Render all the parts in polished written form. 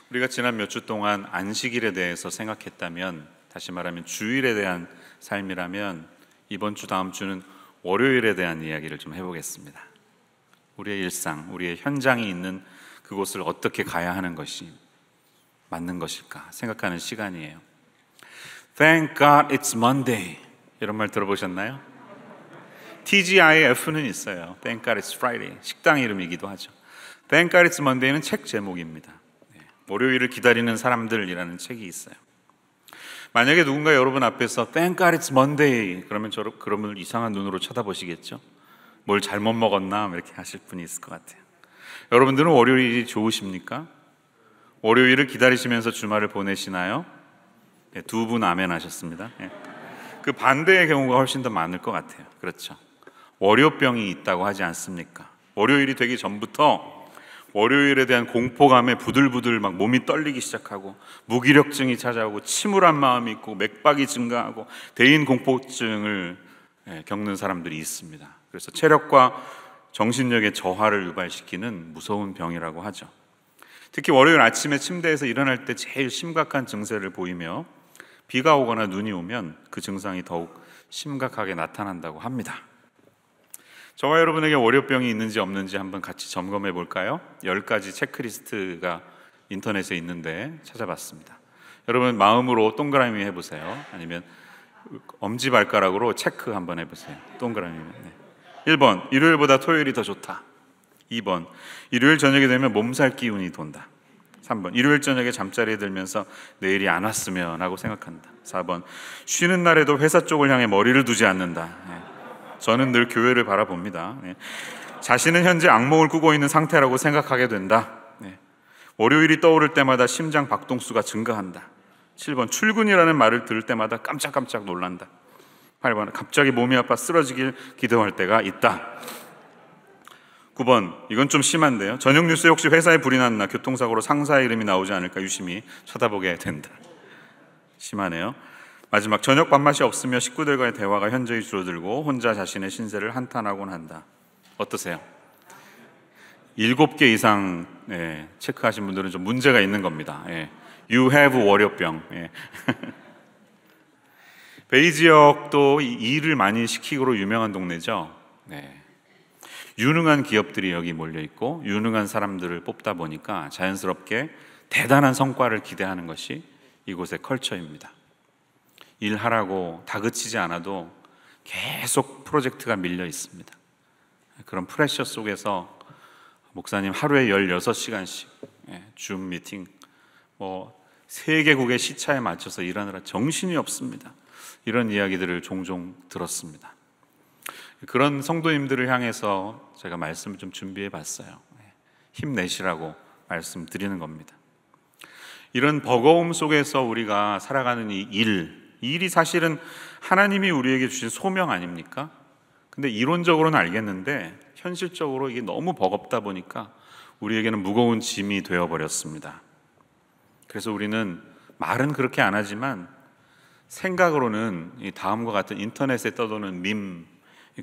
우리가 지난 몇 주 동안 안식일에 대해서 생각했다면, 다시 말하면 주일에 대한 삶이라면, 이번 주 다음 주는 월요일에 대한 이야기를 좀 해보겠습니다. 우리의 일상, 우리의 현장이 있는 그곳을 어떻게 가야 하는 것이 맞는 것일까 생각하는 시간이에요. Thank God it's Monday, 이런 말 들어보셨나요? TGIF는 있어요. Thank God it's Friday, 식당 이름이기도 하죠. Thank God it's Monday는 책 제목입니다. 월요일을 기다리는 사람들이라는 책이 있어요. 만약에 누군가 여러분 앞에서 Thank God it's Monday 그러면 그러면 이상한 눈으로 쳐다보시겠죠? 뭘 잘못 먹었나 이렇게 하실 분이 있을 것 같아요. 여러분들은 월요일이 좋으십니까? 월요일을 기다리시면서 주말을 보내시나요? 네, 두 분 아멘 하셨습니다. 네. 그 반대의 경우가 훨씬 더 많을 것 같아요. 그렇죠? 월요병이 있다고 하지 않습니까? 월요일이 되기 전부터 월요일에 대한 공포감에 부들부들 막 몸이 떨리기 시작하고, 무기력증이 찾아오고, 침울한 마음이 있고, 맥박이 증가하고, 대인 공포증을 겪는 사람들이 있습니다. 그래서 체력과 정신력의 저하를 유발시키는 무서운 병이라고 하죠. 특히 월요일 아침에 침대에서 일어날 때 제일 심각한 증세를 보이며, 비가 오거나 눈이 오면 그 증상이 더욱 심각하게 나타난다고 합니다. 저와 여러분에게 월요병이 있는지 없는지 한번 같이 점검해 볼까요? 10가지 체크리스트가 인터넷에 있는데 찾아봤습니다. 여러분 마음으로 동그라미 해보세요. 아니면 엄지발가락으로 체크 한번 해보세요. 동그라미. 네. 1번, 일요일보다 토요일이 더 좋다. 2번, 일요일 저녁이 되면 몸살 기운이 돈다. 3번, 일요일 저녁에 잠자리에 들면서 내일이 안 왔으면 하고 생각한다. 4번, 쉬는 날에도 회사 쪽을 향해 머리를 두지 않는다. 네. 저는 늘 교회를 바라봅니다. 네. 자신은 현재 악몽을 꾸고 있는 상태라고 생각하게 된다. 네. 월요일이 떠오를 때마다 심장 박동수가 증가한다. 7번, 출근이라는 말을 들을 때마다 깜짝깜짝 놀란다. 8번, 갑자기 몸이 아파 쓰러지길 기도할 때가 있다. 9번, 이건 좀 심한데요. 저녁 뉴스에 혹시 회사에 불이 났나, 교통사고로 상사의 이름이 나오지 않을까 유심히 쳐다보게 된다. 심하네요. 마지막, 저녁 밥맛이 없으며 식구들과의 대화가 현저히 줄어들고 혼자 자신의 신세를 한탄하곤 한다. 어떠세요? 7개 이상 체크하신 분들은 좀 문제가 있는 겁니다. You have 월요병. 베이 지역도 일을 많이 시키고로 유명한 동네죠. 유능한 기업들이 여기 몰려있고 유능한 사람들을 뽑다 보니까 자연스럽게 대단한 성과를 기대하는 것이 이곳의 컬처입니다. 일하라고 다그치지 않아도 계속 프로젝트가 밀려 있습니다. 그런 프레셔 속에서 목사님 하루에 16시간씩 줌 미팅, 3개국의 시차에 맞춰서 일하느라 정신이 없습니다. 이런 이야기들을 종종 들었습니다. 그런 성도님들을 향해서 제가 말씀을 좀 준비해 봤어요. 힘내시라고 말씀드리는 겁니다. 이런 버거움 속에서 우리가 살아가는 이 일이 사실은 하나님이 우리에게 주신 소명 아닙니까? 근데 이론적으로는 알겠는데 현실적으로 이게 너무 버겁다 보니까 우리에게는 무거운 짐이 되어버렸습니다. 그래서 우리는 말은 그렇게 안 하지만 생각으로는 이 다음과 같은 인터넷에 떠도는 밈,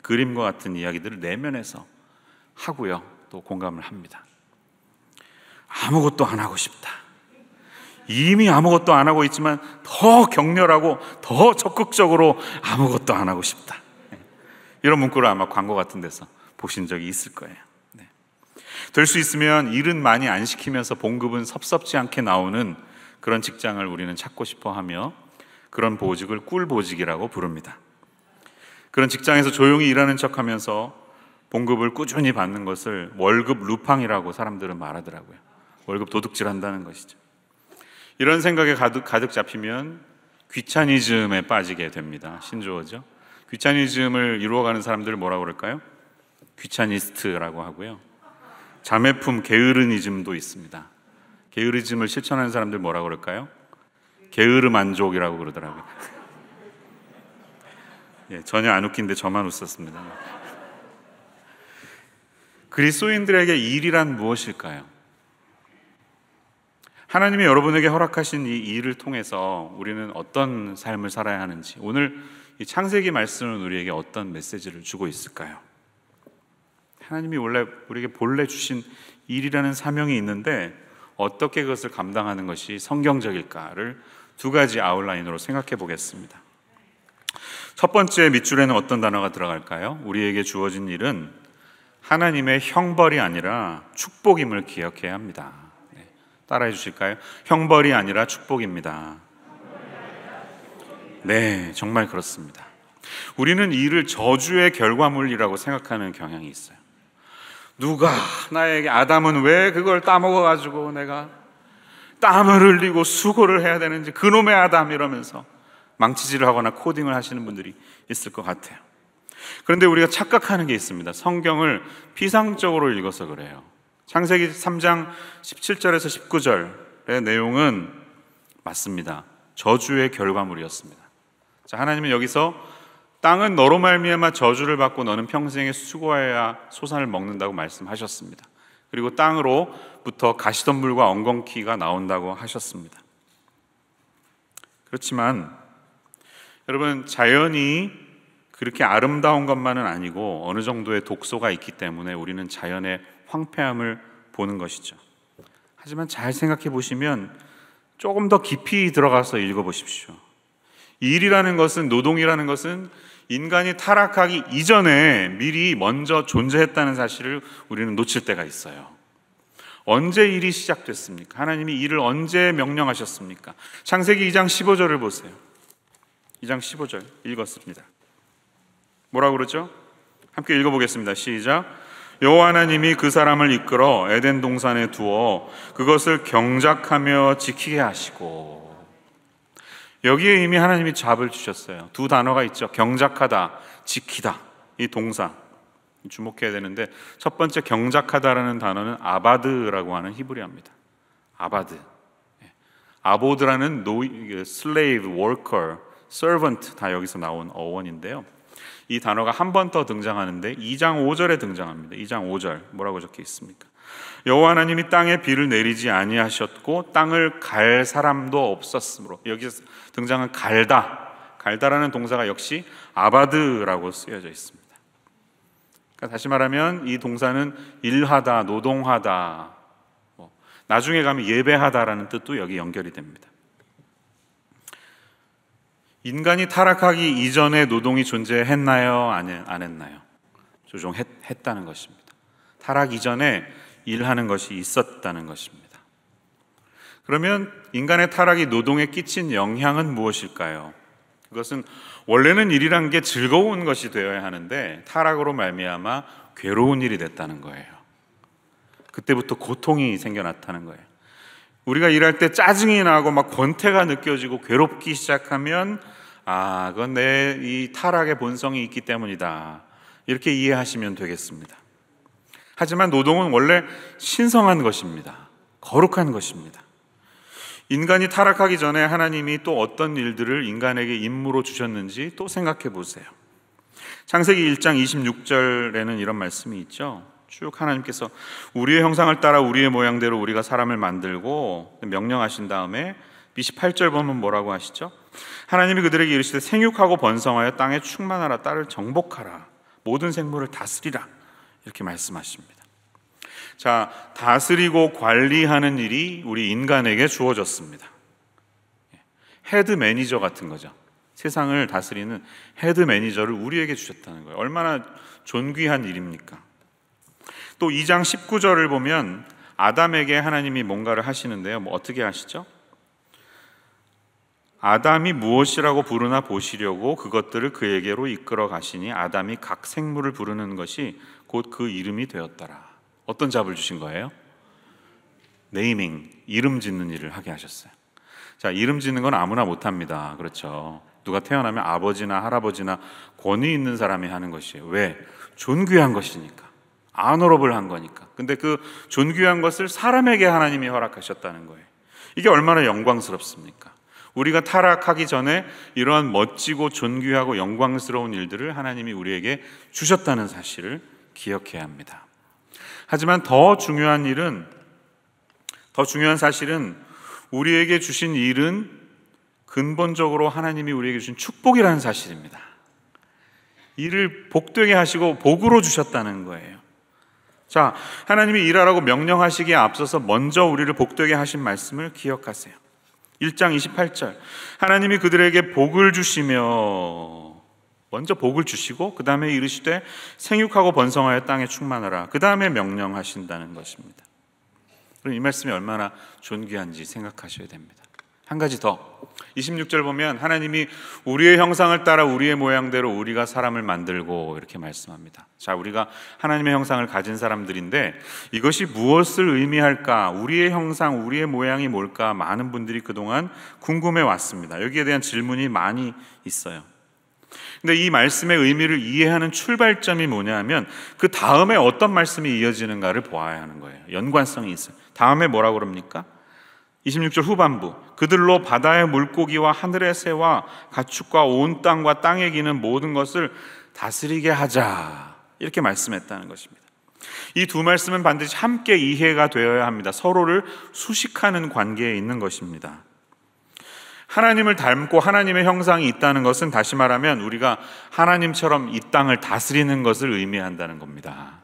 그림과 같은 이야기들을 내면에서 하고요, 또 공감을 합니다. 아무것도 안 하고 싶다. 이미 아무것도 안 하고 있지만 더 격렬하고 더 적극적으로 아무것도 안 하고 싶다. 이런 문구를 아마 광고 같은 데서 보신 적이 있을 거예요. 될 수 있으면 일은 많이 안 시키면서 봉급은 섭섭지 않게 나오는 그런 직장을 우리는 찾고 싶어 하며 그런 보직을 꿀보직이라고 부릅니다. 그런 직장에서 조용히 일하는 척하면서 봉급을 꾸준히 받는 것을 월급 루팡이라고 사람들은 말하더라고요. 월급 도둑질한다는 것이죠. 이런 생각에 가득 잡히면 귀차니즘에 빠지게 됩니다. 신조어죠. 귀차니즘을 이루어가는 사람들을 뭐라고 그럴까요? 귀차니스트라고 하고요. 자매품 게으르니즘도 있습니다. 게으르즘을 실천하는 사람들 뭐라고 그럴까요? 게으르만족이라고 그러더라고요. 전혀 안 웃긴데 저만 웃었습니다. 그리스도인들에게 일이란 무엇일까요? 하나님이 여러분에게 허락하신 이 일을 통해서 우리는 어떤 삶을 살아야 하는지, 오늘 이 창세기 말씀은 우리에게 어떤 메시지를 주고 있을까요? 하나님이 원래 우리에게 본래 주신 일이라는 사명이 있는데 어떻게 그것을 감당하는 것이 성경적일까를 두 가지 아웃라인으로 생각해 보겠습니다. 첫 번째 밑줄에는 어떤 단어가 들어갈까요? 우리에게 주어진 일은 하나님의 형벌이 아니라 축복임을 기억해야 합니다. 따라해 주실까요? 형벌이 아니라 축복입니다. 네, 정말 그렇습니다. 우리는 이 일을 저주의 결과물이라고 생각하는 경향이 있어요. 누가 나에게, 아담은 왜 그걸 따먹어가지고 내가 땀을 흘리고 수고를 해야 되는지, 그놈의 아담 이러면서 망치질을 하거나 코딩을 하시는 분들이 있을 것 같아요. 그런데 우리가 착각하는 게 있습니다. 성경을 피상적으로 읽어서 그래요. 창세기 3장 17절에서 19절의 내용은 맞습니다. 저주의 결과물이었습니다. 자, 하나님은 여기서 땅은 너로 말미암아 저주를 받고 너는 평생에 수고해야 소산을 먹는다고 말씀하셨습니다. 그리고 땅으로부터 가시덤불과 엉겅퀴가 나온다고 하셨습니다. 그렇지만 여러분, 자연이 그렇게 아름다운 것만은 아니고 어느 정도의 독소가 있기 때문에 우리는 자연의 황폐함을 보는 것이죠. 하지만 잘 생각해 보시면 조금 더 깊이 들어가서 읽어보십시오. 일이라는 것은, 노동이라는 것은 인간이 타락하기 이전에 미리 먼저 존재했다는 사실을 우리는 놓칠 때가 있어요. 언제 일이 시작됐습니까? 하나님이 일을 언제 명령하셨습니까? 창세기 2장 15절을 보세요. 2장 15절 읽었습니다. 뭐라고 그러죠? 함께 읽어보겠습니다. 시작. 여호와 하나님이 그 사람을 이끌어 에덴 동산에 두어 그것을 경작하며 지키게 하시고. 여기에 이미 하나님이 잡을 주셨어요. 두 단어가 있죠. 경작하다, 지키다. 이 동사 주목해야 되는데, 첫 번째 경작하다라는 단어는 아바드라고 하는 히브리어입니다. 아바드. 아보드라는 slave, worker, servant 다 여기서 나온 어원인데요. 이 단어가 한 번 더 등장하는데 2장 5절에 등장합니다. 2장 5절 뭐라고 적혀 있습니까? 여호와 하나님이 땅에 비를 내리지 아니하셨고 땅을 갈 사람도 없었으므로. 여기서 등장한 갈다라는 동사가 역시 아바드라고 쓰여져 있습니다. 그러니까 다시 말하면 이 동사는 일하다, 노동하다, 나중에 가면 예배하다라는 뜻도 여기 연결이 됩니다. 인간이 타락하기 이전에 노동이 존재했나요? 안 했나요? 조종했다는 것입니다. 타락 이전에 일하는 것이 있었다는 것입니다. 그러면 인간의 타락이 노동에 끼친 영향은 무엇일까요? 그것은 원래는 일이란 게 즐거운 것이 되어야 하는데 타락으로 말미암아 괴로운 일이 됐다는 거예요. 그때부터 고통이 생겨 나타나는 거예요. 우리가 일할 때 짜증이 나고 막 권태가 느껴지고 괴롭기 시작하면 그건 내 이 타락의 본성이 있기 때문이다. 이렇게 이해하시면 되겠습니다. 하지만 노동은 원래 신성한 것입니다. 거룩한 것입니다. 인간이 타락하기 전에 하나님이 또 어떤 일들을 인간에게 임무로 주셨는지 또 생각해 보세요. 창세기 1장 26절에는 이런 말씀이 있죠. 쭉 하나님께서 우리의 형상을 따라 우리의 모양대로 우리가 사람을 만들고 명령하신 다음에 28절 보면 뭐라고 하시죠? 하나님이 그들에게 이르시되 생육하고 번성하여 땅에 충만하라, 땅을 정복하라, 모든 생물을 다스리라, 이렇게 말씀하십니다. 자, 다스리고 관리하는 일이 우리 인간에게 주어졌습니다. 헤드 매니저 같은 거죠. 세상을 다스리는 헤드 매니저를 우리에게 주셨다는 거예요. 얼마나 존귀한 일입니까? 또 2장 19절을 보면 아담에게 하나님이 뭔가를 하시는데요. 어떻게 하시죠? 아담이 무엇이라고 부르나 보시려고 그것들을 그에게로 이끌어 가시니 아담이 각 생물을 부르는 것이 곧 그 이름이 되었더라. 어떤 잡을 주신 거예요? 네이밍, 이름 짓는 일을 하게 하셨어요. 자, 이름 짓는 건 아무나 못합니다. 그렇죠? 누가 태어나면 아버지나 할아버지나 권위 있는 사람이 하는 것이에요. 왜? 존귀한 것이니까, 아너러블한 거니까. 근데 그 존귀한 것을 사람에게 하나님이 허락하셨다는 거예요. 이게 얼마나 영광스럽습니까? 우리가 타락하기 전에 이러한 멋지고 존귀하고 영광스러운 일들을 하나님이 우리에게 주셨다는 사실을 기억해야 합니다. 하지만 더 중요한 사실은 우리에게 주신 일은 근본적으로 하나님이 우리에게 주신 축복이라는 사실입니다. 이를 복되게 하시고 복으로 주셨다는 거예요. 자, 하나님이 일하라고 명령하시기에 앞서서 먼저 우리를 복되게 하신 말씀을 기억하세요. 1장 28절, 하나님이 그들에게 복을 주시며, 먼저 복을 주시고 그 다음에 이르시되 생육하고 번성하여 땅에 충만하라, 그 다음에 명령하신다는 것입니다. 그럼 이 말씀이 얼마나 존귀한지 생각하셔야 됩니다. 한 가지 더, 26절 보면 하나님이 우리의 형상을 따라 우리의 모양대로 우리가 사람을 만들고 이렇게 말씀합니다. 자, 우리가 하나님의 형상을 가진 사람들인데 이것이 무엇을 의미할까? 우리의 형상, 우리의 모양이 뭘까? 많은 분들이 그동안 궁금해 왔습니다. 여기에 대한 질문이 많이 있어요. 근데 이 말씀의 의미를 이해하는 출발점이 뭐냐면 그 다음에 어떤 말씀이 이어지는가를 보아야 하는 거예요. 연관성이 있어요. 다음에 뭐라고 그럽니까? 26절 후반부, 그들로 바다의 물고기와 하늘의 새와 가축과 온 땅과 땅에 기는 모든 것을 다스리게 하자, 이렇게 말씀했다는 것입니다. 이 두 말씀은 반드시 함께 이해가 되어야 합니다. 서로를 수식하는 관계에 있는 것입니다. 하나님을 닮고 하나님의 형상이 있다는 것은 다시 말하면 우리가 하나님처럼 이 땅을 다스리는 것을 의미한다는 겁니다.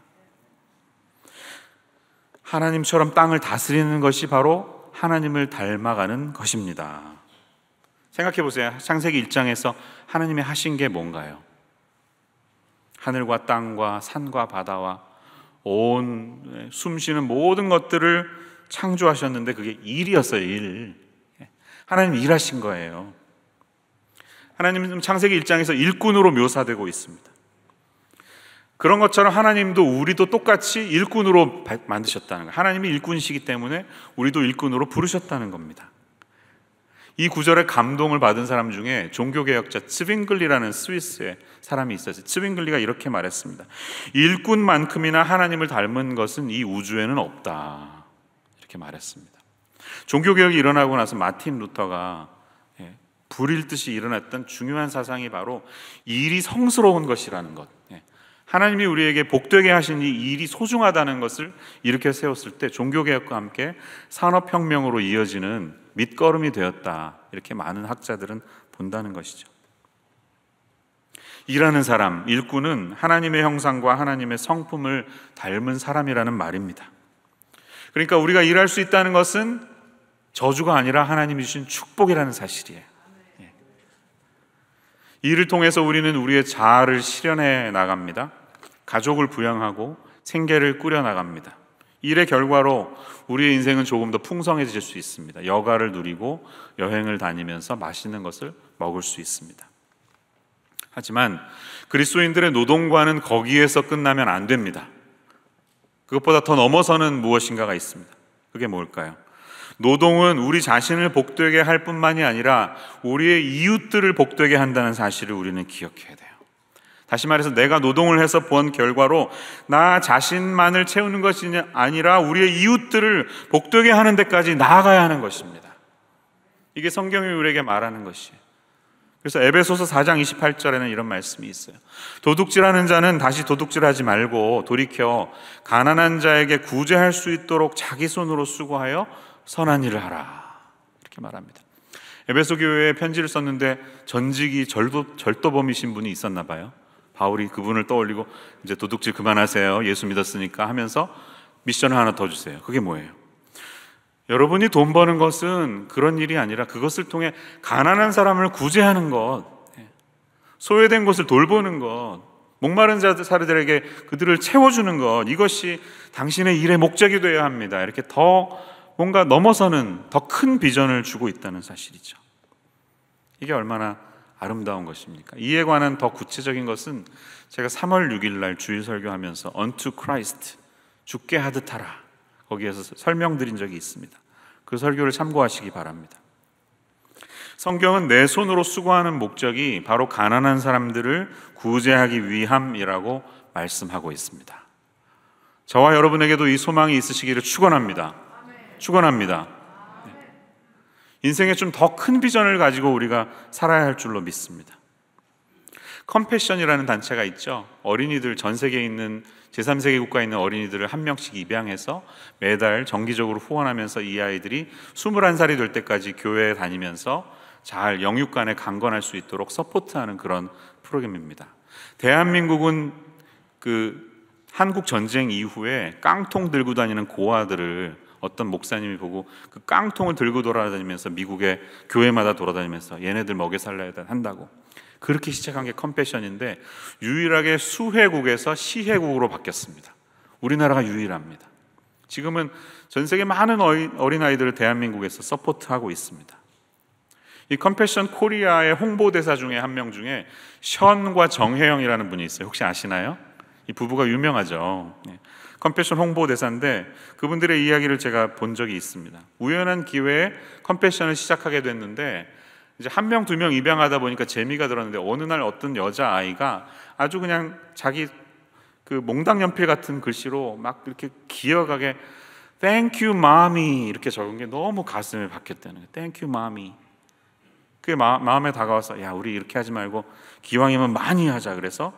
하나님처럼 땅을 다스리는 것이 바로 하나님을 닮아가는 것입니다. 생각해 보세요. 창세기 1장에서 하나님이 하신 게 뭔가요? 하늘과 땅과 산과 바다와 온 숨쉬는 모든 것들을 창조하셨는데 그게 일이었어요. 일. 하나님 일하신 거예요. 하나님은 창세기 1장에서 일꾼으로 묘사되고 있습니다. 그런 것처럼 하나님도 우리도 똑같이 일꾼으로 만드셨다는 거예요. 하나님이 일꾼이시기 때문에 우리도 일꾼으로 부르셨다는 겁니다. 이 구절에 감동을 받은 사람 중에 종교개혁자 츠빙글리라는 스위스의 사람이 있었어요. 츠빙글리가 이렇게 말했습니다. 일꾼만큼이나 하나님을 닮은 것은 이 우주에는 없다, 이렇게 말했습니다. 종교개혁이 일어나고 나서 마틴 루터가 불일 듯이 일어났던 중요한 사상이 바로 일이 성스러운 것이라는 것, 하나님이 우리에게 복되게 하신 이 일이 소중하다는 것을 일으켜 세웠을 때 종교개혁과 함께 산업혁명으로 이어지는 밑거름이 되었다, 이렇게 많은 학자들은 본다는 것이죠. 일하는 사람, 일꾼은 하나님의 형상과 하나님의 성품을 닮은 사람이라는 말입니다. 그러니까 우리가 일할 수 있다는 것은 저주가 아니라 하나님이 주신 축복이라는 사실이에요. 일을 통해서 우리는 우리의 자아를 실현해 나갑니다. 가족을 부양하고 생계를 꾸려 나갑니다. 일의 결과로 우리의 인생은 조금 더 풍성해질 수 있습니다. 여가를 누리고 여행을 다니면서 맛있는 것을 먹을 수 있습니다. 하지만 그리스도인들의 노동과는 거기에서 끝나면 안 됩니다. 그것보다 더 넘어서는 무엇인가가 있습니다. 그게 뭘까요? 노동은 우리 자신을 복되게 할 뿐만이 아니라 우리의 이웃들을 복되게 한다는 사실을 우리는 기억해야 돼요. 다시 말해서 내가 노동을 해서 본 결과로 나 자신만을 채우는 것이 아니라 우리의 이웃들을 복되게 하는 데까지 나아가야 하는 것입니다. 이게 성경이 우리에게 말하는 것이에요. 그래서 에베소서 4장 28절에는 이런 말씀이 있어요. 도둑질하는 자는 다시 도둑질하지 말고 돌이켜 가난한 자에게 구제할 수 있도록 자기 손으로 수고하여 선한 일을 하라, 이렇게 말합니다. 에베소 교회에 편지를 썼는데 전직이 절도범이신 분이 있었나 봐요. 바울이 그분을 떠올리고 이제 도둑질 그만하세요, 예수 믿었으니까 하면서 미션을 하나 더 주세요. 그게 뭐예요? 여러분이 돈 버는 것은 그런 일이 아니라 그것을 통해 가난한 사람을 구제하는 것, 소외된 곳을 돌보는 것, 목마른 자들에게 그들을 채워주는 것, 이것이 당신의 일의 목적이 되어야 합니다. 이렇게 더 뭔가 넘어서는 더 큰 비전을 주고 있다는 사실이죠. 이게 얼마나 아름다운 것입니까? 이에 관한 더 구체적인 것은 제가 3월 6일 날 주일 설교하면서 Unto Christ, 죽게 하듯 하라, 거기에서 설명드린 적이 있습니다. 그 설교를 참고하시기 바랍니다. 성경은 내 손으로 수고하는 목적이 바로 가난한 사람들을 구제하기 위함이라고 말씀하고 있습니다. 저와 여러분에게도 이 소망이 있으시기를 축원합니다. 축원합니다. 인생에 좀 더 큰 비전을 가지고 우리가 살아야 할 줄로 믿습니다. 컴패션이라는 단체가 있죠. 어린이들, 전 세계에 있는 제3세계 국가에 있는 어린이들을 한 명씩 입양해서 매달 정기적으로 후원하면서 이 아이들이 21살이 될 때까지 교회에 다니면서 잘 영육간에 강건할 수 있도록 서포트하는 그런 프로그램입니다. 대한민국은 그 한국 전쟁 이후에 깡통 들고 다니는 고아들을 어떤 목사님이 보고 그 깡통을 들고 돌아다니면서 미국의 교회마다 돌아다니면서 얘네들 먹여 살려야 한다고, 그렇게 시작한 게 컴패션인데 유일하게 수혜국에서 시혜국으로 바뀌었습니다. 우리나라가 유일합니다. 지금은 전 세계 많은 어린아이들을 대한민국에서 서포트하고 있습니다. 이 컴패션 코리아의 홍보대사 중에 한 명 중에 션과 정혜영이라는 분이 있어요. 혹시 아시나요? 이 부부가 유명하죠. 컴패션 홍보대사인데 그분들의 이야기를 제가 본 적이 있습니다. 우연한 기회에 컴패션을 시작하게 됐는데 이제 한 명, 두 명 입양하다 보니까 재미가 들었는데 어느 날 어떤 여자아이가 아주 그냥 자기 그 몽당 연필 같은 글씨로 막 이렇게 기억하게 Thank you, mommy 이렇게 적은 게 너무 가슴에 박혔다는 거예요. Thank you, mommy. 그게 마음에 다가와서 야, 우리 이렇게 하지 말고 기왕이면 많이 하자. 그래서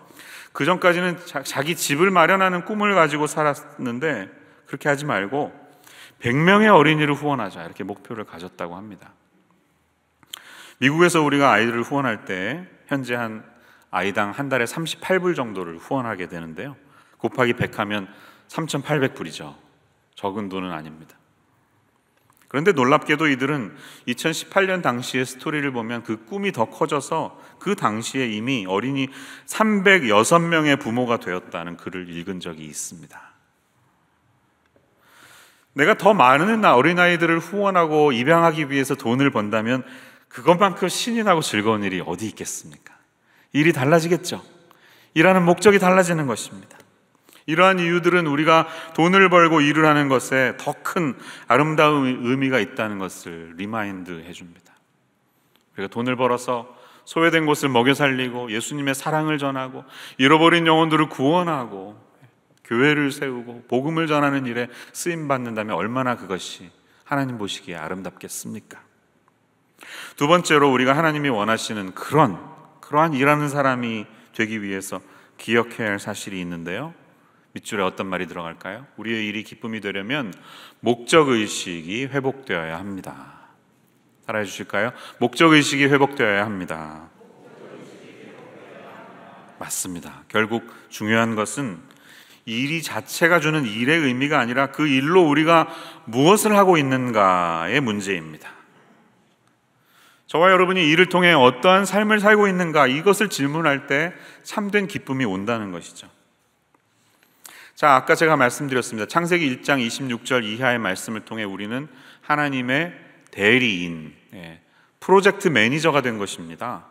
그 전까지는 자기 집을 마련하는 꿈을 가지고 살았는데 그렇게 하지 말고 100명의 어린이를 후원하자, 이렇게 목표를 가졌다고 합니다. 미국에서 우리가 아이들을 후원할 때 현재 한 아이당 한 달에 38불 정도를 후원하게 되는데요, 곱하기 100 하면 3,800불이죠. 적은 돈은 아닙니다. 그런데 놀랍게도 이들은 2018년 당시의 스토리를 보면 그 꿈이 더 커져서 그 당시에 이미 어린이 306명의 부모가 되었다는 글을 읽은 적이 있습니다. 내가 더 많은 어린아이들을 후원하고 입양하기 위해서 돈을 번다면 그것만큼 신이 나고 즐거운 일이 어디 있겠습니까? 일이 달라지겠죠. 일하는 목적이 달라지는 것입니다. 이러한 이유들은 우리가 돈을 벌고 일을 하는 것에 더 큰 아름다운 의미가 있다는 것을 리마인드 해줍니다. 우리가 돈을 벌어서 소외된 곳을 먹여 살리고 예수님의 사랑을 전하고 잃어버린 영혼들을 구원하고 교회를 세우고 복음을 전하는 일에 쓰임받는다면 얼마나 그것이 하나님 보시기에 아름답겠습니까? 두 번째로 우리가 하나님이 원하시는 그러한 일하는 사람이 되기 위해서 기억해야 할 사실이 있는데요, 밑줄에 어떤 말이 들어갈까요? 우리의 일이 기쁨이 되려면 목적의식이 회복되어야 합니다. 따라해 주실까요? 목적의식이 회복되어야 합니다. 맞습니다. 결국 중요한 것은 일이 자체가 주는 일의 의미가 아니라 그 일로 우리가 무엇을 하고 있는가의 문제입니다. 저와 여러분이 이를 통해 어떠한 삶을 살고 있는가, 이것을 질문할 때 참된 기쁨이 온다는 것이죠. 자, 아까 제가 말씀드렸습니다. 창세기 1장 26절 이하의 말씀을 통해 우리는 하나님의 대리인, 프로젝트 매니저가 된 것입니다.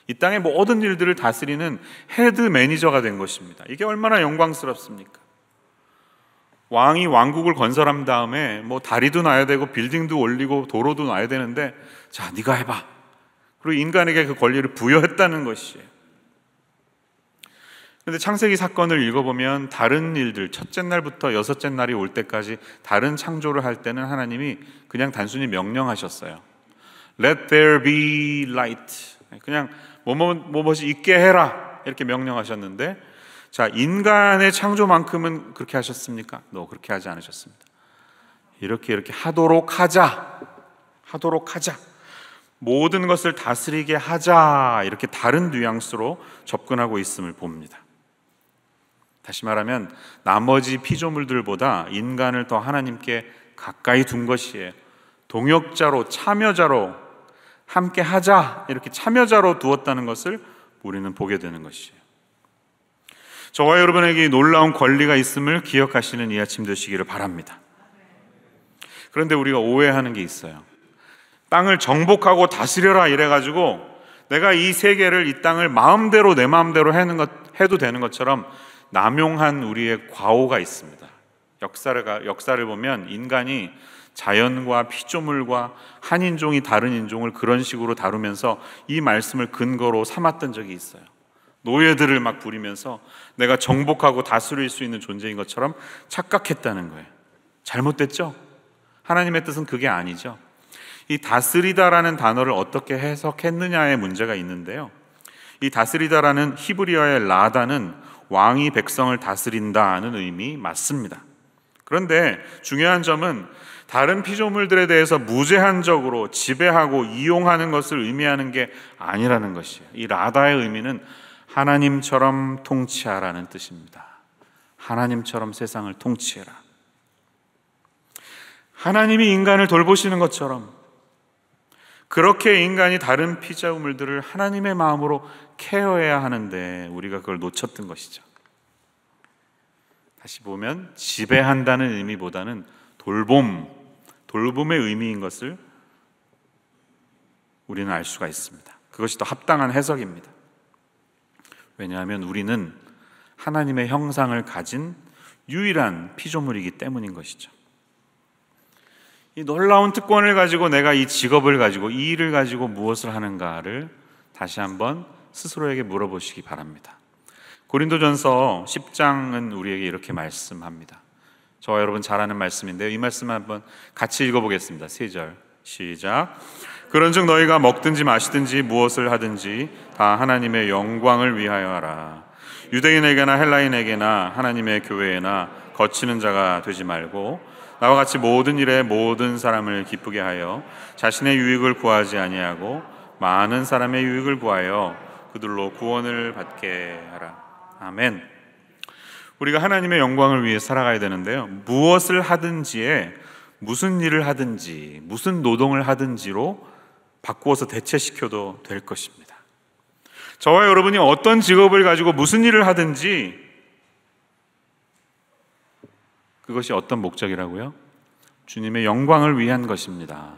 이 땅의 모든 일들을 다스리는 헤드 매니저가 된 것입니다. 이게 얼마나 영광스럽습니까? 왕이 왕국을 건설한 다음에 뭐 다리도 놔야 되고 빌딩도 올리고 도로도 놔야 되는데, 자, 네가 해봐. 그리고 인간에게 그 권리를 부여했다는 것이에요. 그런데 창세기 사건을 읽어보면 다른 일들, 첫째 날부터 여섯째 날이 올 때까지 다른 창조를 할 때는 하나님이 그냥 단순히 명령하셨어요. Let there be light. 그냥 뭐뭐이 있게 해라, 이렇게 명령하셨는데, 자, 인간의 창조만큼은 그렇게 하셨습니까? 그렇게 하지 않으셨습니다. 이렇게 하도록 하자, 모든 것을 다스리게 하자, 이렇게 다른 뉘앙스로 접근하고 있음을 봅니다. 다시 말하면 나머지 피조물들보다 인간을 더 하나님께 가까이 둔 것이에요. 동역자로, 참여자로, 함께 하자, 이렇게 참여자로 두었다는 것을 우리는 보게 되는 것이에요. 저와 여러분에게 놀라운 권리가 있음을 기억하시는 이 아침 되시기를 바랍니다. 그런데 우리가 오해하는 게 있어요. 땅을 정복하고 다스려라 이래가지고 내가 이 세계를, 이 땅을 마음대로, 내 마음대로 해도 되는 것처럼 남용한 우리의 과오가 있습니다. 역사를 보면 인간이 자연과 피조물과 한 인종이 다른 인종을 그런 식으로 다루면서 이 말씀을 근거로 삼았던 적이 있어요. 노예들을 막 부리면서 내가 정복하고 다스릴 수 있는 존재인 것처럼 착각했다는 거예요. 잘못됐죠? 하나님의 뜻은 그게 아니죠. 이 다스리다라는 단어를 어떻게 해석했느냐의 문제가 있는데요, 이 다스리다라는 히브리어의 라다는 왕이 백성을 다스린다는 의미 맞습니다. 그런데 중요한 점은 다른 피조물들에 대해서 무제한적으로 지배하고 이용하는 것을 의미하는 게 아니라는 것이에요. 이 라다의 의미는 하나님처럼 통치하라는 뜻입니다. 하나님처럼 세상을 통치해라. 하나님이 인간을 돌보시는 것처럼 그렇게 인간이 다른 피조물들을 하나님의 마음으로 케어해야 하는데 우리가 그걸 놓쳤던 것이죠. 다시 보면 지배한다는 의미보다는 돌봄의 의미인 것을 우리는 알 수가 있습니다. 그것이 더 합당한 해석입니다. 왜냐하면 우리는 하나님의 형상을 가진 유일한 피조물이기 때문인 것이죠. 이 놀라운 특권을 가지고 내가 이 직업을 가지고 이 일을 가지고 무엇을 하는가를 다시 한번 스스로에게 물어보시기 바랍니다. 고린도전서 10장은 우리에게 이렇게 말씀합니다. 저와 여러분 잘 아는 말씀인데요, 이 말씀 한번 같이 읽어보겠습니다. 3절 시작. 그런즉 너희가 먹든지 마시든지 무엇을 하든지 다 하나님의 영광을 위하여 하라. 유대인에게나 헬라인에게나 하나님의 교회에나 거치는 자가 되지 말고 나와 같이 모든 일에 모든 사람을 기쁘게 하여 자신의 유익을 구하지 아니하고 많은 사람의 유익을 구하여 그들로 구원을 받게 하라. 아멘. 우리가 하나님의 영광을 위해 살아가야 되는데요, 무엇을 하든지에 무슨 일을 하든지 무슨 노동을 하든지로 바꾸어서 대체시켜도 될 것입니다. 저와 여러분이 어떤 직업을 가지고 무슨 일을 하든지 그것이 어떤 목적이라고요? 주님의 영광을 위한 것입니다.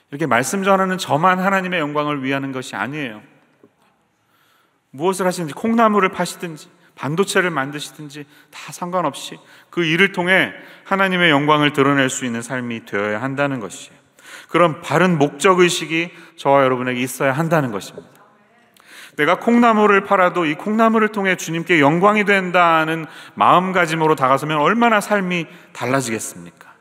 이렇게 말씀 전하는 저만 하나님의 영광을 위하는 것이 아니에요. 무엇을 하시든지, 콩나물을 파시든지 반도체를 만드시든지 다 상관없이 그 일을 통해 하나님의 영광을 드러낼 수 있는 삶이 되어야 한다는 것이에요. 그런 바른 목적의식이 저와 여러분에게 있어야 한다는 것입니다. 내가 콩나물을 팔아도 이 콩나물을 통해 주님께 영광이 된다는 마음가짐으로 다가서면 얼마나 삶이 달라지겠습니까?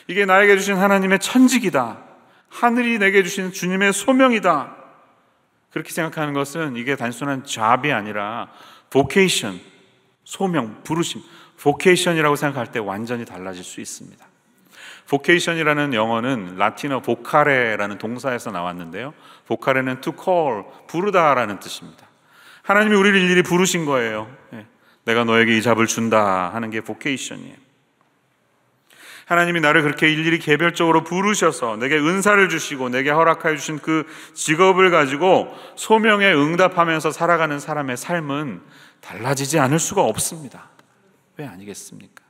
이게 나에게 주신 하나님의 천직이다, 하늘이 내게 주신 주님의 소명이다, 그렇게 생각하는 것은 이게 단순한 잡이 아니라 vocation, 소명, 부르심, vocation이라고 생각할 때 완전히 달라질 수 있습니다. vocation이라는 영어는 라틴어 vocale라는 동사에서 나왔는데요, vocale는 to call, 부르다라는 뜻입니다. 하나님이 우리를 일일이 부르신 거예요. 내가 너에게 이 잡을 준다 하는 게 vocation이에요. 하나님이 나를 그렇게 일일이 개별적으로 부르셔서 내게 은사를 주시고 내게 허락하여 주신 그 직업을 가지고 소명에 응답하면서 살아가는 사람의 삶은 달라지지 않을 수가 없습니다. 왜 아니겠습니까?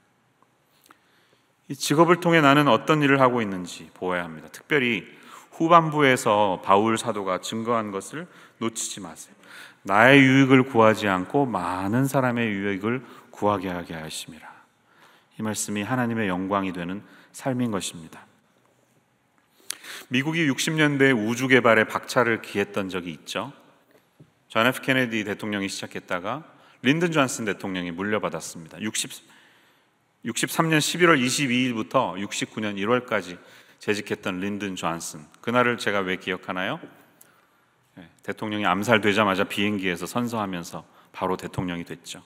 이 직업을 통해 나는 어떤 일을 하고 있는지 보아야 합니다. 특별히 후반부에서 바울 사도가 증거한 것을 놓치지 마세요. 나의 유익을 구하지 않고 많은 사람의 유익을 구하게 하게 하심이라. 이 말씀이 하나님의 영광이 되는 삶인 것입니다. 미국이 60년대에 우주 개발에 박차를 기했던 적이 있죠. 존 F 케네디 대통령이 시작했다가 린든 존슨 대통령이 물려받았습니다. 63년 11월 22일부터 69년 1월까지 재직했던 린든 존슨, 그날을 제가 왜 기억하나요? 대통령이 암살되자마자 비행기에서 선서하면서 바로 대통령이 됐죠.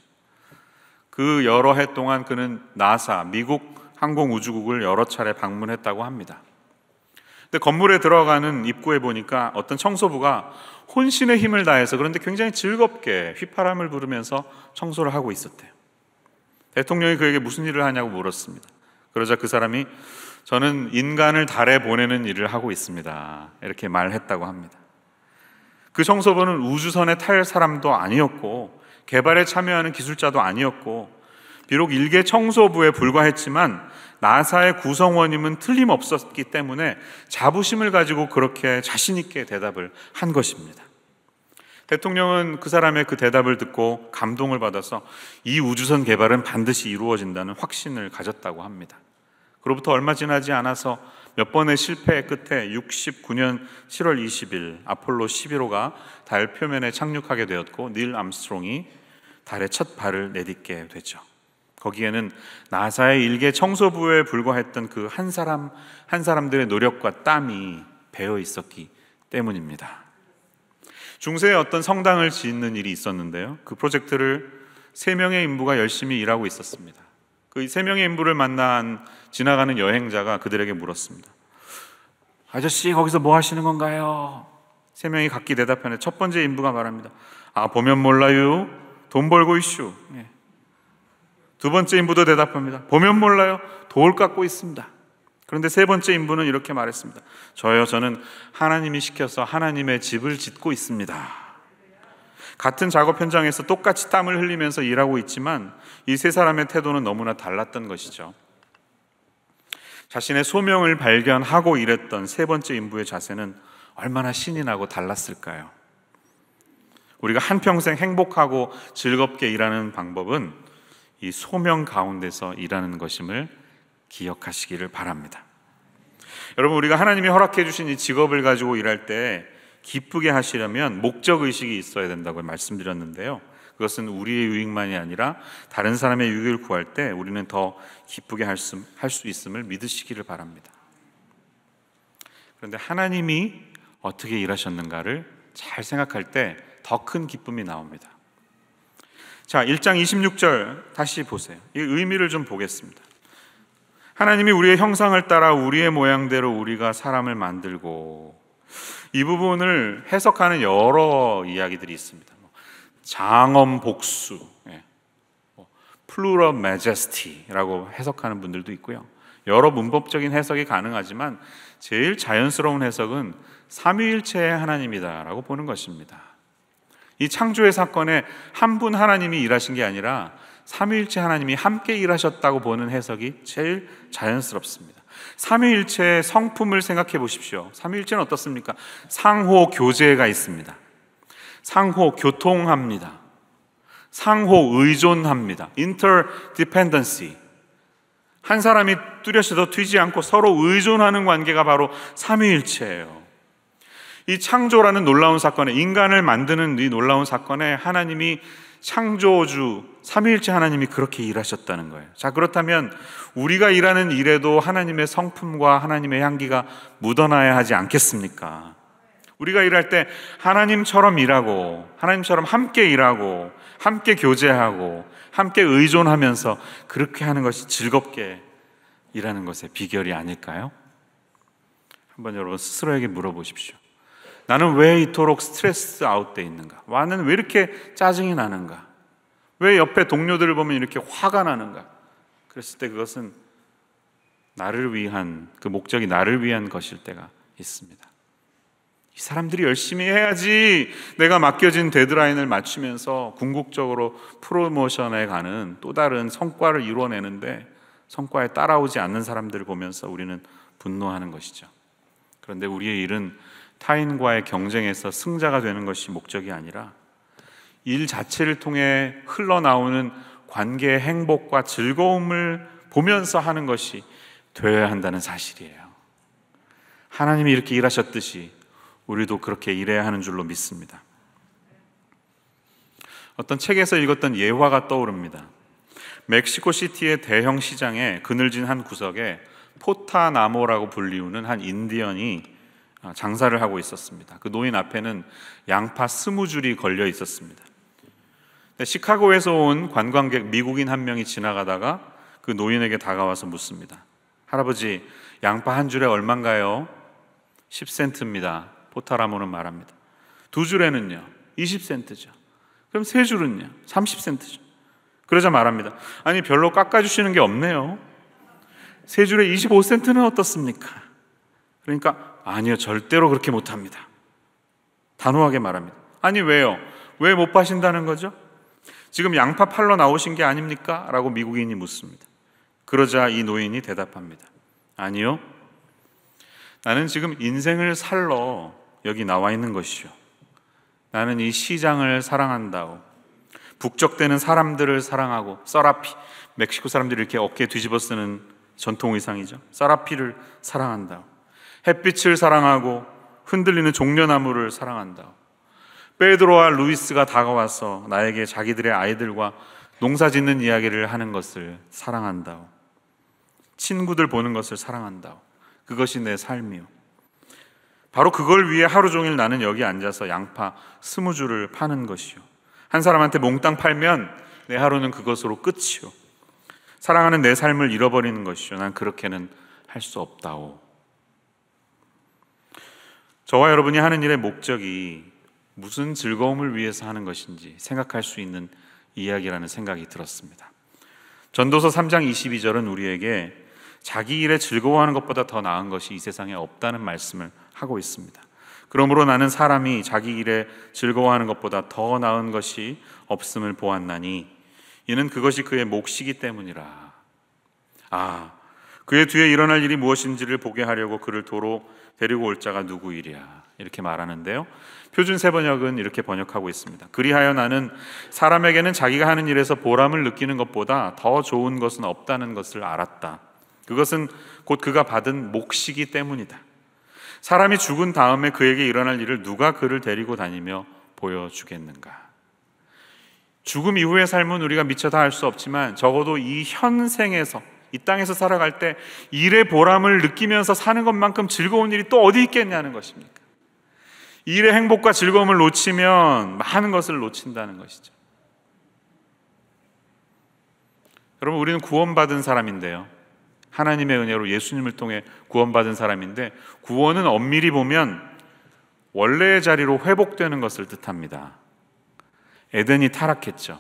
그 여러 해 동안 그는 나사, 미국 항공우주국을 여러 차례 방문했다고 합니다. 근데 건물에 들어가는 입구에 보니까 어떤 청소부가 혼신의 힘을 다해서, 그런데 굉장히 즐겁게 휘파람을 부르면서 청소를 하고 있었대요. 대통령이 그에게 무슨 일을 하냐고 물었습니다. 그러자 그 사람이 저는 인간을 달에 보내는 일을 하고 있습니다, 이렇게 말했다고 합니다. 그 청소부는 우주선에 탈 사람도 아니었고 개발에 참여하는 기술자도 아니었고 비록 일개 청소부에 불과했지만 나사의 구성원임은 틀림없었기 때문에 자부심을 가지고 그렇게 자신 있게 대답을 한 것입니다. 대통령은 그 사람의 그 대답을 듣고 감동을 받아서 이 우주선 개발은 반드시 이루어진다는 확신을 가졌다고 합니다. 그로부터 얼마 지나지 않아서 몇 번의 실패의 끝에 69년 7월 20일 아폴로 11호가 달 표면에 착륙하게 되었고 닐 암스트롱이 달에 첫 발을 내딛게 되죠. 거기에는 나사의 일개 청소부에 불과했던 그 한 사람들의 노력과 땀이 배어 있었기 때문입니다. 중세에 어떤 성당을 짓는 일이 있었는데요, 그 프로젝트를 3명의 인부가 열심히 일하고 있었습니다. 그 3명의 인부를 만난 지나가는 여행자가 그들에게 물었습니다. 아저씨, 거기서 뭐 하시는 건가요? 3명이 각기 대답하는데 첫 번째 인부가 말합니다. 보면 몰라요, 돈 벌고 있슈. 두 번째 인부도 대답합니다. 보면 몰라요. 돌 깎고 있습니다. 그런데 세 번째 인부는 이렇게 말했습니다. 저는 하나님이 시켜서 하나님의 집을 짓고 있습니다. 같은 작업 현장에서 똑같이 땀을 흘리면서 일하고 있지만 이 세 사람의 태도는 너무나 달랐던 것이죠. 자신의 소명을 발견하고 일했던 세 번째 인부의 자세는 얼마나 신이 나고 달랐을까요? 우리가 한평생 행복하고 즐겁게 일하는 방법은 이 소명 가운데서 일하는 것임을 기억하시기를 바랍니다. 여러분, 우리가 하나님이 허락해 주신 이 직업을 가지고 일할 때 기쁘게 하시려면 목적의식이 있어야 된다고 말씀드렸는데요, 그것은 우리의 유익만이 아니라 다른 사람의 유익을 구할 때 우리는 더 기쁘게 할 수 있음을 믿으시기를 바랍니다. 그런데 하나님이 어떻게 일하셨는가를 잘 생각할 때 더 큰 기쁨이 나옵니다. 자, 1장 26절 다시 보세요. 이 의미를 좀 보겠습니다. 하나님이 우리의 형상을 따라 우리의 모양대로 우리가 사람을 만들고, 이 부분을 해석하는 여러 이야기들이 있습니다. 장엄 복수, plural majesty라고 해석하는 분들도 있고요. 여러 문법적인 해석이 가능하지만 제일 자연스러운 해석은 삼위일체의 하나님이다라고 보는 것입니다. 이 창조의 사건에 한 분 하나님이 일하신 게 아니라 삼위일체 하나님이 함께 일하셨다고 보는 해석이 제일 자연스럽습니다. 삼위일체의 성품을 생각해 보십시오. 삼위일체는 어떻습니까? 상호 교제가 있습니다. 상호 교통합니다. 상호 의존합니다. interdependency. 한 사람이 뚜렷이 튀지 않고 서로 의존하는 관계가 바로 삼위일체예요. 이 창조라는 놀라운 사건에, 인간을 만드는 이 놀라운 사건에 하나님이 창조주 삼위일체 하나님이 그렇게 일하셨다는 거예요. 자, 그렇다면 우리가 일하는 일에도 하나님의 성품과 하나님의 향기가 묻어나야 하지 않겠습니까? 우리가 일할 때 하나님처럼 일하고, 하나님처럼 함께 일하고, 함께 교제하고, 함께 의존하면서 그렇게 하는 것이 즐겁게 일하는 것의 비결이 아닐까요? 한번 여러분 스스로에게 물어보십시오. 나는 왜 이토록 스트레스 아웃돼 있는가? 나는 왜 이렇게 짜증이 나는가? 왜 옆에 동료들을 보면 이렇게 화가 나는가? 그랬을 때 그것은 나를 위한, 그 목적이 나를 위한 것일 때가 있습니다. 이 사람들이 열심히 해야지 내가 맡겨진 데드라인을 맞추면서 궁극적으로 프로모션에 가는 또 다른 성과를 이루어내는데 성과에 따라오지 않는 사람들을 보면서 우리는 분노하는 것이죠. 그런데 우리의 일은 타인과의 경쟁에서 승자가 되는 것이 목적이 아니라 일 자체를 통해 흘러나오는 관계의 행복과 즐거움을 보면서 하는 것이 되어야 한다는 사실이에요. 하나님이 이렇게 일하셨듯이 우리도 그렇게 일해야 하는 줄로 믿습니다. 어떤 책에서 읽었던 예화가 떠오릅니다. 멕시코 시티의 대형 시장에 그늘진 한 구석에 포타나모라고 불리우는 한 인디언이 장사를 하고 있었습니다. 그 노인 앞에는 양파 20줄이 걸려 있었습니다. 시카고에서 온 관광객 미국인 한 명이 지나가다가 그 노인에게 다가와서 묻습니다. 할아버지, 양파 한 줄에 얼마인가요? 10센트입니다. 포타나모는 말합니다. 두 줄에는요? 20센트죠. 그럼 세 줄은요? 30센트죠. 그러자 말합니다. 아니, 별로 깎아주시는 게 없네요. 세 줄에 25센트는 어떻습니까? 그러니까 아니요, 절대로 그렇게 못합니다. 단호하게 말합니다. 아니, 왜요? 왜 못 파신다는 거죠? 지금 양파 팔러 나오신 게 아닙니까? 라고 미국인이 묻습니다. 그러자 이 노인이 대답합니다. 아니요, 나는 지금 인생을 살러 여기 나와 있는 것이요, 나는 이 시장을 사랑한다오. 북적대는 사람들을 사랑하고, 서라피, 멕시코 사람들이 이렇게 어깨에 뒤집어 쓰는 전통 의상이죠. 서라피를 사랑한다오. 햇빛을 사랑하고 흔들리는 종려나무를 사랑한다. 베드로와 루이스가 다가와서 나에게 자기들의 아이들과 농사 짓는 이야기를 하는 것을 사랑한다. 친구들 보는 것을 사랑한다. 그것이 내 삶이요. 바로 그걸 위해 하루 종일 나는 여기 앉아서 양파 20줄을 파는 것이요. 한 사람한테 몽땅 팔면 내 하루는 그것으로 끝이요. 사랑하는 내 삶을 잃어버리는 것이요. 난 그렇게는 할 수 없다오. 저와 여러분이 하는 일의 목적이 무슨 즐거움을 위해서 하는 것인지 생각할 수 있는 이야기라는 생각이 들었습니다. 전도서 3장 22절은 우리에게 자기 일에 즐거워하는 것보다 더 나은 것이 이 세상에 없다는 말씀을 하고 있습니다. 그러므로 나는 사람이 자기 일에 즐거워하는 것보다 더 나은 것이 없음을 보았나니 이는 그것이 그의 몫이기 때문이라. 그의 뒤에 일어날 일이 무엇인지를 보게 하려고 그를 도로 데리고 올 자가 누구이랴. 이렇게 말하는데요, 표준 세번역은 이렇게 번역하고 있습니다. 그리하여 나는 사람에게는 자기가 하는 일에서 보람을 느끼는 것보다 더 좋은 것은 없다는 것을 알았다. 그것은 곧 그가 받은 몫이기 때문이다. 사람이 죽은 다음에 그에게 일어날 일을 누가 그를 데리고 다니며 보여주겠는가. 죽음 이후의 삶은 우리가 미처 다 알 수 없지만 적어도 이 현생에서, 이 땅에서 살아갈 때 일의 보람을 느끼면서 사는 것만큼 즐거운 일이 또 어디 있겠냐는 것입니까? 일의 행복과 즐거움을 놓치면 많은 것을 놓친다는 것이죠. 여러분, 우리는 구원받은 사람인데요, 하나님의 은혜로 예수님을 통해 구원받은 사람인데, 구원은 엄밀히 보면 원래의 자리로 회복되는 것을 뜻합니다. 에덴이 타락했죠.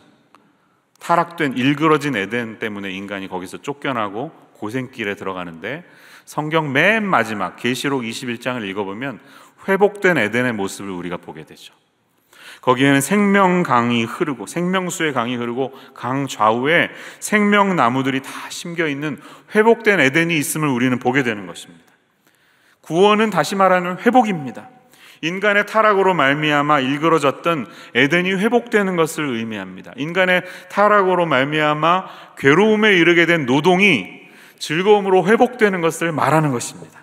타락된, 일그러진 에덴 때문에 인간이 거기서 쫓겨나고 고생길에 들어가는데, 성경 맨 마지막 계시록 21장을 읽어보면 회복된 에덴의 모습을 우리가 보게 되죠. 거기에는 생명강이 흐르고, 생명수의 강이 흐르고, 강 좌우에 생명나무들이 다 심겨있는 회복된 에덴이 있음을 우리는 보게 되는 것입니다. 구원은 다시 말하는 회복입니다. 인간의 타락으로 말미암아 일그러졌던 에덴이 회복되는 것을 의미합니다. 인간의 타락으로 말미암아 괴로움에 이르게 된 노동이 즐거움으로 회복되는 것을 말하는 것입니다.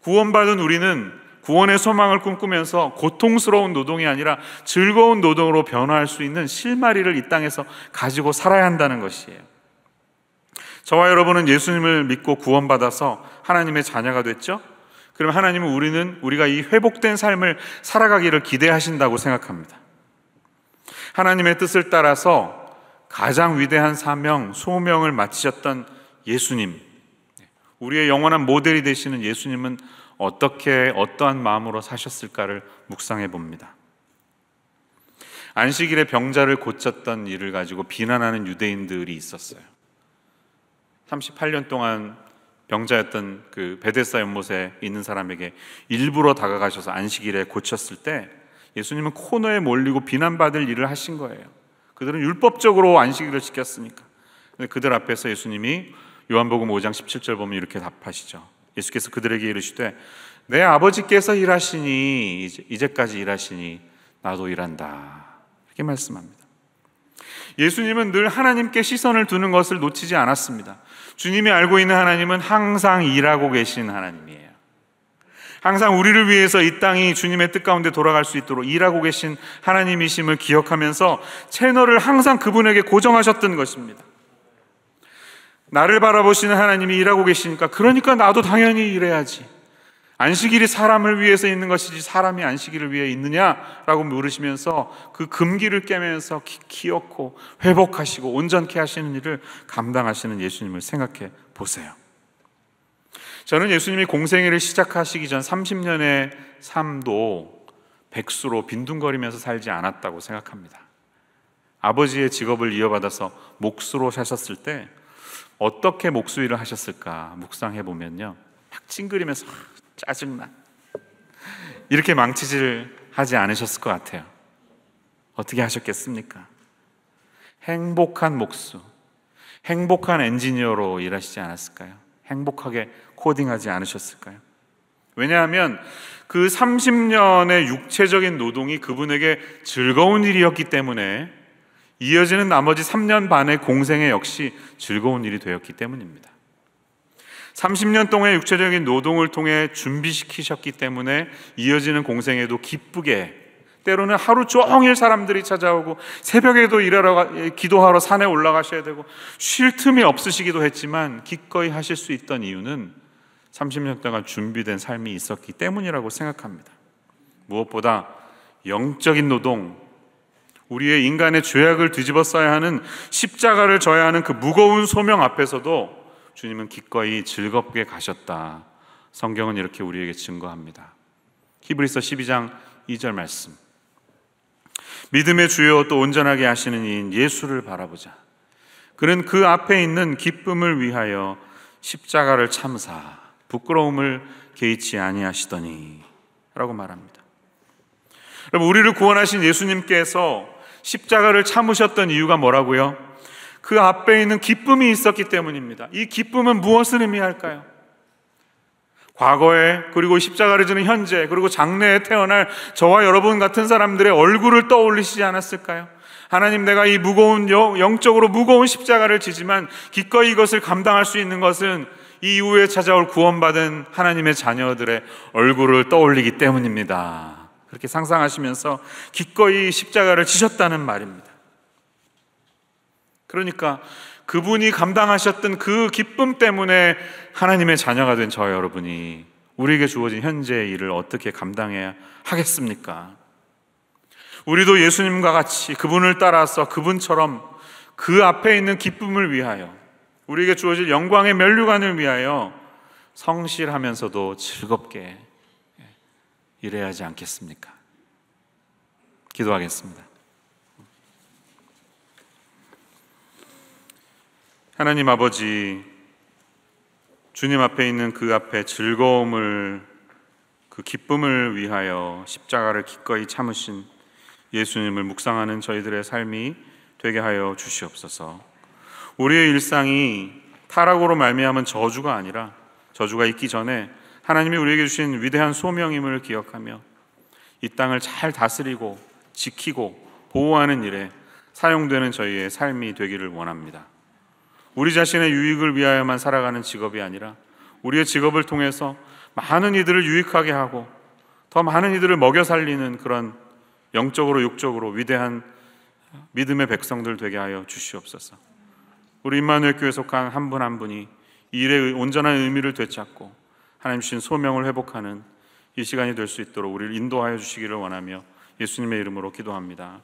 구원받은 우리는 구원의 소망을 꿈꾸면서 고통스러운 노동이 아니라 즐거운 노동으로 변화할 수 있는 실마리를 이 땅에서 가지고 살아야 한다는 것이에요. 저와 여러분은 예수님을 믿고 구원받아서 하나님의 자녀가 됐죠? 그럼 하나님은 우리가 이 회복된 삶을 살아가기를 기대하신다고 생각합니다. 하나님의 뜻을 따라서 가장 위대한 사명, 소명을 마치셨던 예수님, 우리의 영원한 모델이 되시는 예수님은 어떠한 마음으로 사셨을까를 묵상해 봅니다. 안식일에 병자를 고쳤던 일을 가지고 비난하는 유대인들이 있었어요. 38년 동안 병자였던 그 베데스다 연못에 있는 사람에게 일부러 다가가셔서 안식일에 고쳤을 때 예수님은 코너에 몰리고 비난받을 일을 하신 거예요. 그들은 율법적으로 안식일을 지켰으니까. 근데 그들 앞에서 예수님이 요한복음 5장 17절 보면 이렇게 답하시죠. 예수께서 그들에게 이르시되 내 아버지께서 일하시니 이제까지 일하시니 나도 일한다. 이렇게 말씀합니다. 예수님은 늘 하나님께 시선을 두는 것을 놓치지 않았습니다. 주님이 알고 있는 하나님은 항상 일하고 계신 하나님이에요. 항상 우리를 위해서 이 땅이 주님의 뜻 가운데 돌아갈 수 있도록 일하고 계신 하나님이심을 기억하면서 채널을 항상 그분에게 고정하셨던 것입니다. 나를 바라보시는 하나님이 일하고 계시니까, 그러니까 나도 당연히 일해야지. 안식일이 사람을 위해서 있는 것이지 사람이 안식일을 위해 있느냐라고 물으시면서 그 금기를 깨면서 기억고 회복하시고 온전케 하시는 일을 감당하시는 예수님을 생각해 보세요. 저는 예수님이 공생애를 시작하시기 전 30년의 삶도 백수로 빈둥거리면서 살지 않았다고 생각합니다. 아버지의 직업을 이어받아서 목수로 사셨을 때 어떻게 목수 일을 하셨을까 묵상해 보면요, 막 찡그리면서 짜증나 이렇게 망치질 하지 않으셨을 것 같아요. 어떻게 하셨겠습니까? 행복한 목수, 행복한 엔지니어로 일하시지 않았을까요? 행복하게 코딩하지 않으셨을까요? 왜냐하면 그 30년의 육체적인 노동이 그분에게 즐거운 일이었기 때문에 이어지는 나머지 3년 반의 공생애 역시 즐거운 일이 되었기 때문입니다. 30년 동안의 육체적인 노동을 통해 준비시키셨기 때문에 이어지는 공생애도 기쁘게, 때로는 하루 종일 사람들이 찾아오고 새벽에도 기도하러 산에 올라가셔야 되고 쉴 틈이 없으시기도 했지만 기꺼이 하실 수 있던 이유는 30년 동안 준비된 삶이 있었기 때문이라고 생각합니다. 무엇보다 영적인 노동, 우리의 인간의 죄악을 뒤집어 써야 하는 십자가를 져야 하는 그 무거운 소명 앞에서도 주님은 기꺼이 즐겁게 가셨다. 성경은 이렇게 우리에게 증거합니다. 히브리서 12장 2절 말씀, 믿음의 주요 또 온전하게 하시는 이인 예수를 바라보자. 그는 그 앞에 있는 기쁨을 위하여 십자가를 참사 부끄러움을 개의치 아니하시더니 라고 말합니다. 여러분, 우리를 구원하신 예수님께서 십자가를 참으셨던 이유가 뭐라고요? 그 앞에 있는 기쁨이 있었기 때문입니다. 이 기쁨은 무엇을 의미할까요? 과거에, 그리고 십자가를 지는 현재, 그리고 장래에 태어날 저와 여러분 같은 사람들의 얼굴을 떠올리시지 않았을까요? 하나님, 내가 이 무거운, 영적으로 무거운 십자가를 지지만 기꺼이 이것을 감당할 수 있는 것은 이 이후에 찾아올 구원받은 하나님의 자녀들의 얼굴을 떠올리기 때문입니다. 그렇게 상상하시면서 기꺼이 십자가를 지셨다는 말입니다. 그러니까 그분이 감당하셨던 그 기쁨 때문에 하나님의 자녀가 된 저와 여러분이 우리에게 주어진 현재의 일을 어떻게 감당해야 하겠습니까? 우리도 예수님과 같이 그분을 따라서 그분처럼 그 앞에 있는 기쁨을 위하여, 우리에게 주어질 영광의 면류관을 위하여 성실하면서도 즐겁게 일해야 하지 않겠습니까? 기도하겠습니다. 하나님 아버지, 주님 앞에 있는 그 앞에 즐거움을, 그 기쁨을 위하여 십자가를 기꺼이 참으신 예수님을 묵상하는 저희들의 삶이 되게 하여 주시옵소서. 우리의 일상이 타락으로 말미암은 저주가 아니라, 저주가 있기 전에 하나님이 우리에게 주신 위대한 소명임을 기억하며 이 땅을 잘 다스리고 지키고 보호하는 일에 사용되는 저희의 삶이 되기를 원합니다. 우리 자신의 유익을 위하여만 살아가는 직업이 아니라 우리의 직업을 통해서 많은 이들을 유익하게 하고 더 많은 이들을 먹여 살리는 그런 영적으로 육적으로 위대한 믿음의 백성들 되게 하여 주시옵소서. 우리 임마누엘 교회에 속한 한 분 한 분이 이 일의 온전한 의미를 되찾고 하나님 주신 소명을 회복하는 이 시간이 될 수 있도록 우리를 인도하여 주시기를 원하며 예수님의 이름으로 기도합니다.